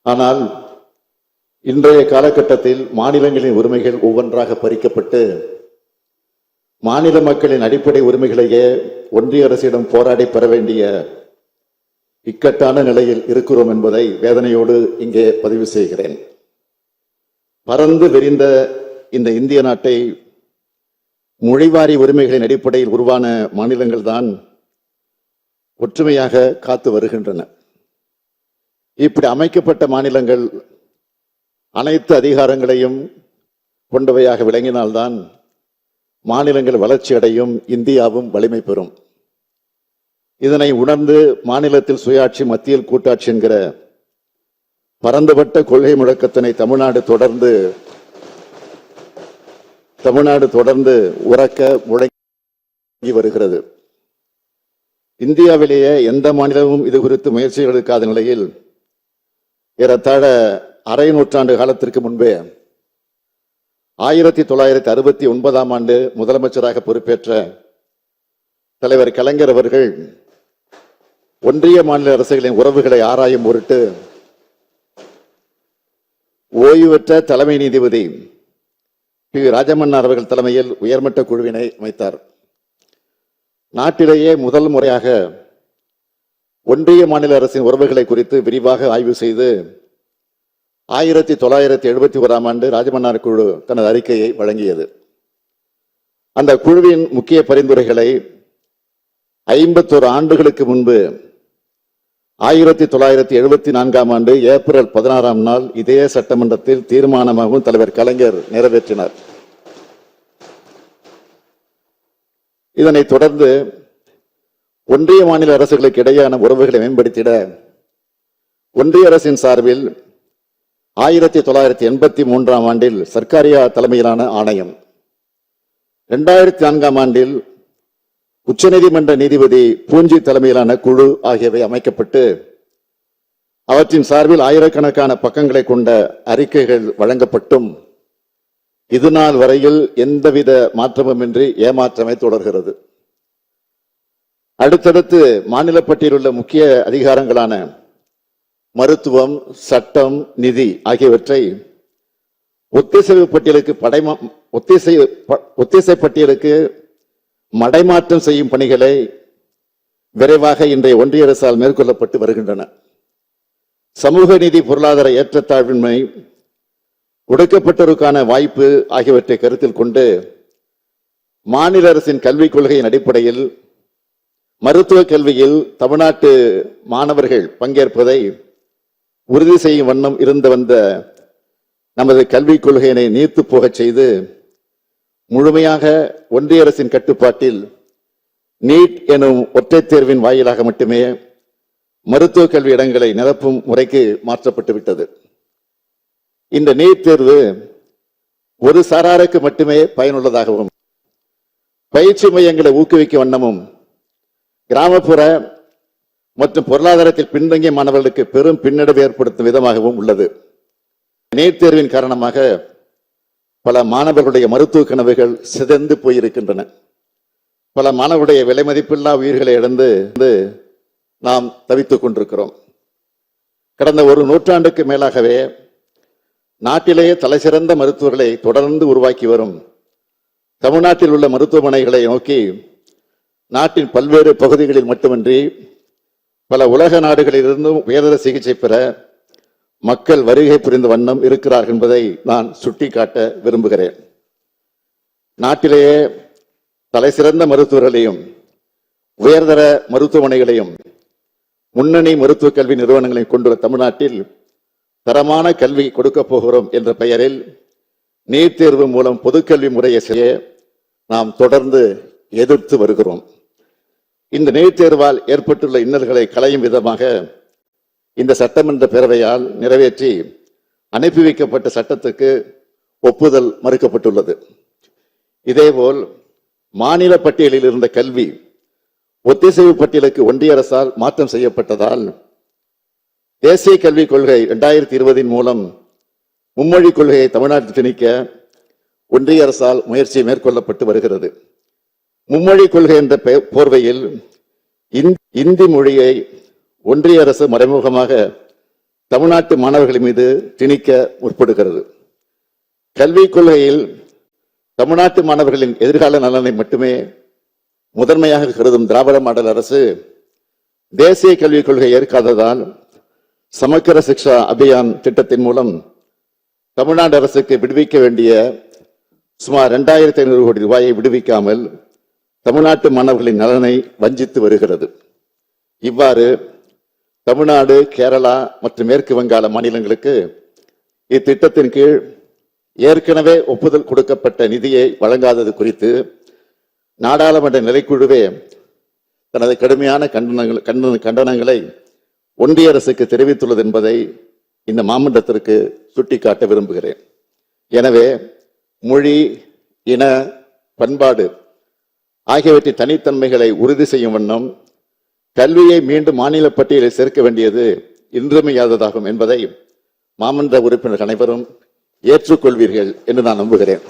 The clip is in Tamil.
ஆனால் இன்றைய காலகட்டத்தில் மாநிலங்களின் உரிமைகள் ஒவ்வொன்றாக பறிக்கப்பட்டு மாநில மக்களின் அடிப்படை உரிமைகளையே ஒன்றிய அரசிடம் போராடி பெற வேண்டிய இக்கட்டான நிலையில் இருக்கிறோம் என்பதை வேதனையோடு இங்கே பதிவு செய்கிறேன். பரந்து விரிந்த இந்த இந்திய நாட்டை மொழிவாரி உரிமைகளின் அடிப்படையில் உருவான மாநிலங்கள் தான் ஒற்றுமையாக காத்து வருகின்றன. இப்படி அமைக்கப்பட்ட மாநிலங்கள் அனைத்து அதிகாரங்களையும் கொண்டவையாக விளங்கினால்தான் மாநிலங்கள் வளர்ச்சி அடையும், இந்தியாவும் வலிமை பெறும். இதனை உணர்ந்து மாநிலத்தில் சுயாட்சி, மத்தியில் கூட்டாட்சி என்கிற பரந்துபட்ட கொள்கை முழக்கத்தினை தமிழ்நாடு தொடர்ந்து உரக்க முழங்கி வருகிறது. இந்தியாவிலேயே எந்த மாநிலமும் இது குறித்து முயற்சிகள் எடுக்காத நிலையில் ஏறத்தாழ அரை நூற்றாண்டு காலத்திற்கு முன்பே 1969 முதலமைச்சராக பொறுப்பேற்ற தலைவர் கலைஞர் அவர்கள் ஒன்றிய மாநில அரசுகளின் உறவுகளை ஆராயும் பொருட்டு ஓய்வு பெற்ற தலைமை நீதிபதி பி. ராஜமன்னார் அவர்கள் தலைமையில் உயர்மட்ட குழுவினை அமைத்தார். நாட்டிலேயே முதல் முறையாக ஒன்றிய மாநில அரசின் உறவுகளை குறித்து விரிவாக ஆய்வு செய்து 1971 ராஜமன்னார் குழு தனது அறிக்கையை வழங்கியது. அந்த குழுவின் முக்கிய பரிந்துரைகளை 51 ஆண்டுகளுக்கு முன்பு 1974 ஏப்ரல் 16 இதே சட்டமன்றத்தில் தீர்மானமாகவும் தலைவர் கலைஞர் நிறைவேற்றினார். இதனைத் தொடர்ந்து ஒன்றிய மாநில அரசுகளுக்கு இடையேயான உறவுகளை மேம்படுத்திட ஒன்றிய அரசின் சார்பில் 1983 சர்க்காரியா தலைமையிலான ஆணையம், 2004 உச்சநீதிமன்ற நீதிபதி பூஞ்சி தலைமையிலான குழு ஆகியவை அமைக்கப்பட்டு அவற்றின் சார்பில் ஆயிரக்கணக்கான பக்கங்களை கொண்ட அறிக்கைகள் வழங்கப்பட்டும் இதுநாள் வரையில் எந்தவித மாற்றமுமின்றி ஏமாற்றமே தொடர்கிறது. அடுத்தடுத்து மாநில பட்டியலில் உள்ள முக்கிய அதிகாரங்களான மருத்துவம், சட்டம், நிதி ஆகியவற்றை ஒத்திசைவு பட்டியலுக்கு மடைமாற்றம் செய்யும் பணிகளை விரைவாக இன்றைய ஒன்றிய அரசால் மேற்கொள்ளப்பட்டு வருகின்றன. சமூக நீதி, பொருளாதார ஏற்றத்தாழ்வின்மை, ஒடுக்கப்பட்டோருக்கான வாய்ப்பு ஆகியவற்றை கருத்தில் கொண்டு மாநில அரசின் கல்விக் கொள்கையின் அடிப்படையில் மருத்துவ கல்வியில் தமிழ்நாட்டு மாணவர்கள் பங்கேற்பதை உறுதி செய்யும் வண்ணம் இருந்து வந்த நமது கல்விக் கொள்கையினை நீர்த்து போகச் செய்து முழுமையாக ஒன்றிய அரசின் கட்டுப்பாட்டில் நீட் எனும் ஒற்றைத் தேர்வின் வாயிலாக மட்டுமே மருத்துவ கல்வி இடங்களை நிரப்பும் முறைக்கு மாற்றப்பட்டு விட்டது. இந்த நீட் தேர்வு ஒரு சாராருக்கு மட்டுமே பயனுள்ளதாகவும் பயிற்சி மையங்களை ஊக்குவிக்கும் வண்ணமும் கிராமப்புற மற்றும் பொருளாதாரத்தில் பின்தங்கிய மாணவர்களுக்கு பெரும் பின்னடைவு ஏற்படுத்தும் விதமாகவும் உள்ளது. நீட் தேர்வின் காரணமாக பல மாணவர்களுடைய மருத்துவ கனவுகள் சிதைந்து போயிருக்கின்றன. பல மாணவர்களுடைய விலை மதிப்பில்லா உயிர்களை இழந்து நாம் தவித்துக் கொண்டிருக்கிறோம். கடந்த ஒரு நூற்றாண்டுக்கு மேலாகவே நாட்டிலேயே தலைசிறந்த மருத்துவர்களை தொடர்ந்து உருவாக்கி வரும் தமிழ்நாட்டில் உள்ள மருத்துவமனைகளை நோக்கி நாட்டின் பல்வேறு பகுதிகளில் மட்டுமின்றி பல உலக நாடுகளிலிருந்தும் உயர்தர சிகிச்சை பெற மக்கள் வருகை புரிந்த வண்ணம் இருக்கிறார்கள் என்பதை நான் சுட்டிக்காட்ட விரும்புகிறேன். நாட்டிலேயே தலைசிறந்த மருத்துவர்களையும் உயர்தர மருத்துவமனைகளையும் முன்னணி மருத்துவ கல்வி நிறுவனங்களையும் கொண்டுள்ள தமிழ்நாட்டில் தரமான கல்வி கொடுக்க போகிறோம் என்ற பெயரில் நீட் தேர்வு மூலம் பொதுக்கல்வி முறையை செய்ய நாம் தொடர்ந்து எதிர்த்து வருகிறோம். இந்த நீட் தேர்வால் ஏற்பட்டுள்ள இன்னல்களை களையும் விதமாக இந்த சட்டமன்ற பேரவையால் நிறைவேற்றி அனுப்பி வைக்கப்பட்ட சட்டத்துக்கு ஒப்புதல் மறுக்கப்பட்டுள்ளது. இதேபோல் மாநில பட்டியலில் இருந்த கல்வி ஒத்திசைவு பட்டியலுக்கு ஒன்றிய அரசால் மாற்றம் செய்யப்பட்டதால் தேசிய கல்விக் கொள்கை 2020 மூலம் மும்மொழி கொள்கையை தமிழ்நாட்டில் திணிக்க ஒன்றிய அரசால் முயற்சி மேற்கொள்ளப்பட்டு வருகிறது. மும்மொழி கொள்கை என்ற போர்வையில் இந்தி மொழியை ஒன்றிய அரசு மறைமுகமாக தமிழ்நாட்டு மாணவர்கள் மீது திணிக்க முற்படுகிறது. கல்விக் கொள்கையில் தமிழ்நாட்டு மாணவர்களின் எதிர்கால நலனை மட்டுமே முதன்மையாக கருதும் திராவிட மாடல் அரசு தேசிய கல்விக் கொள்கை ஏற்காததால் சமக்கர சிக்ஷா அபியான் திட்டத்தின் மூலம் தமிழ்நாடு அரசுக்கு விடுவிக்க வேண்டிய சுமார் 2500 கோடி ரூபாயை விடுவிக்காமல் தமிழ்நாட்டு மாணவர்களின் நலனை வஞ்சித்து வருகிறது. இவ்வாறு தமிழ்நாடு, கேரளா மற்றும் மேற்கு வங்காள மாநிலங்களுக்கு இத்திட்டத்தின் கீழ் ஏற்கனவே ஒப்புதல் கொடுக்கப்பட்ட நிதியை வழங்காதது குறித்து நாடாளுமன்ற நிலைக்குழுவே தனது கடுமையான கண்டனங்களை ஒன்றிய அரசுக்கு தெரிவித்துள்ளது என்பதை இந்த மாமன்றத்திற்கு சுட்டிக்காட்ட விரும்புகிறேன். எனவே மொழி, இன, பண்பாடு ஆகியவற்றின் தனித்தன்மைகளை உறுதி செய்யும் வண்ணம் கல்வியை மீண்டும் மாநில பட்டியலில் சேர்க்க வேண்டியது இன்றியமையாததாகும் என்பதை மாமன்ற உறுப்பினர்கள் அனைவரும் ஏற்றுக்கொள்வீர்கள் என்று நான் நம்புகிறேன்.